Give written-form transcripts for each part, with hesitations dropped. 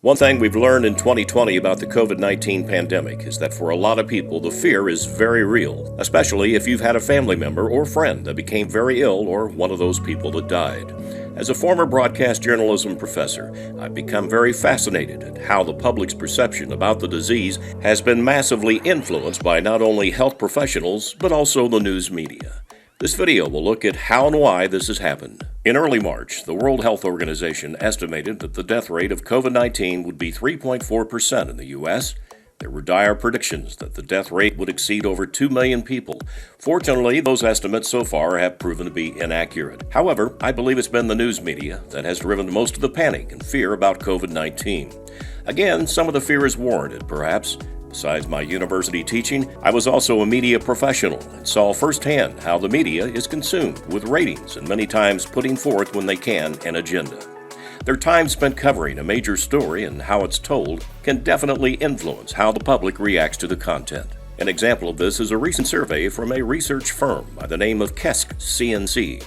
One thing we've learned in 2020 about the COVID-19 pandemic is that for a lot of people, the fear is very real, especially if you've had a family member or friend that became very ill or one of those people that died. As a former broadcast journalism professor, I've become very fascinated at how the public's perception about the disease has been massively influenced by not only health professionals, but also the news media. This video will look at how and why this has happened. In early March, the World Health Organization estimated that the death rate of COVID-19 would be 3.4% in the U.S. There were dire predictions that the death rate would exceed over 2 million people. Fortunately, those estimates so far have proven to be inaccurate. However, I believe it's been the news media that has driven most of the panic and fear about COVID-19. Again, some of the fear is warranted, perhaps. Besides my university teaching, I was also a media professional and saw firsthand how the media is consumed with ratings and many times putting forth, when they can, an agenda. Their time spent covering a major story and how it's told can definitely influence how the public reacts to the content. An example of this is a recent survey from a research firm by the name of Kesk CNC.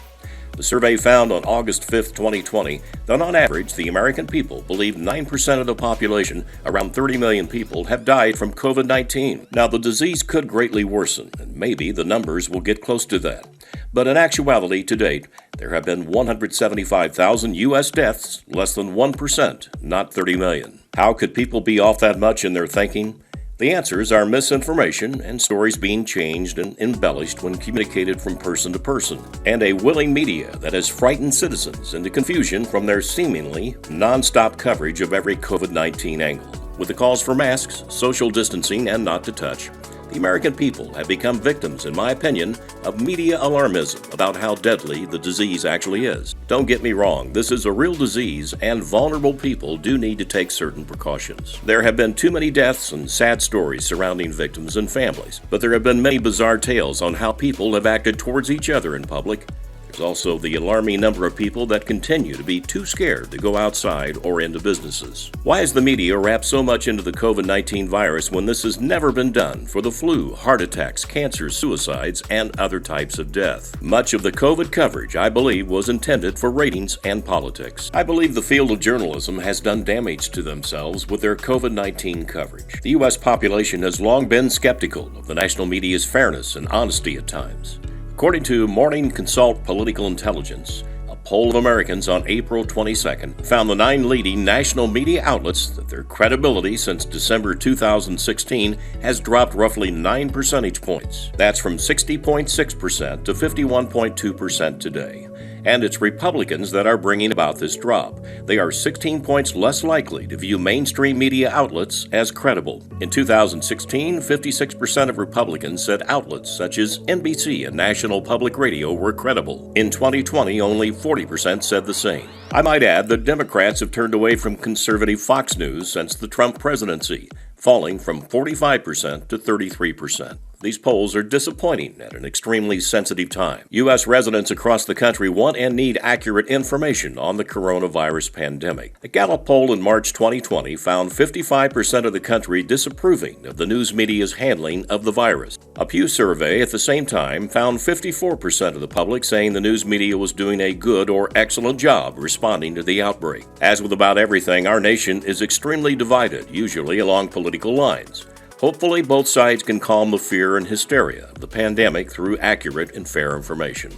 The survey found on August 5, 2020, that on average, the American people believe 9% of the population, around 30 million people, have died from COVID-19. Now, the disease could greatly worsen, and maybe the numbers will get close to that. But in actuality, to date, there have been 175,000 U.S. deaths, less than 1%, not 30 million. How could people be off that much in their thinking? The answers are misinformation and stories being changed and embellished when communicated from person to person, and a willing media that has frightened citizens into confusion from their seemingly non-stop coverage of every COVID-19 angle. With the calls for masks, social distancing, and not to touch, the American people have become victims, in my opinion, of media alarmism about how deadly the disease actually is. Don't get me wrong, this is a real disease and vulnerable people do need to take certain precautions. There have been too many deaths and sad stories surrounding victims and families, but there have been many bizarre tales on how people have acted towards each other in public. There's also the alarming number of people that continue to be too scared to go outside or into businesses. Why is the media wrapped so much into the COVID-19 virus when this has never been done for the flu, heart attacks, cancer, suicides, and other types of death? Much of the COVID coverage, I believe, was intended for ratings and politics. I believe the field of journalism has done damage to themselves with their COVID-19 coverage. The U.S. population has long been skeptical of the national media's fairness and honesty at times. According to Morning Consult Political Intelligence, a poll of Americans on April 22nd found the 9 leading national media outlets that their credibility since December 2016 has dropped roughly 9 percentage points. That's from 60.6% to 51.2% today. And it's Republicans that are bringing about this drop. They are 16 points less likely to view mainstream media outlets as credible. In 2016, 56% of Republicans said outlets such as NBC and National Public Radio were credible. In 2020, only 40% said the same. I might add that Democrats have turned away from conservative Fox News since the Trump presidency, falling from 45% to 33%. These polls are disappointing at an extremely sensitive time. U.S. residents across the country want and need accurate information on the coronavirus pandemic. A Gallup poll in March 2020 found 55% of the country disapproving of the news media's handling of the virus. A Pew survey at the same time found 54% of the public saying the news media was doing a good or excellent job responding to the outbreak. As with about everything, our nation is extremely divided, usually along political lines. Hopefully, both sides can calm the fear and hysteria of the pandemic through accurate and fair information.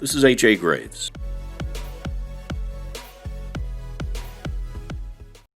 This is H.A. Graves.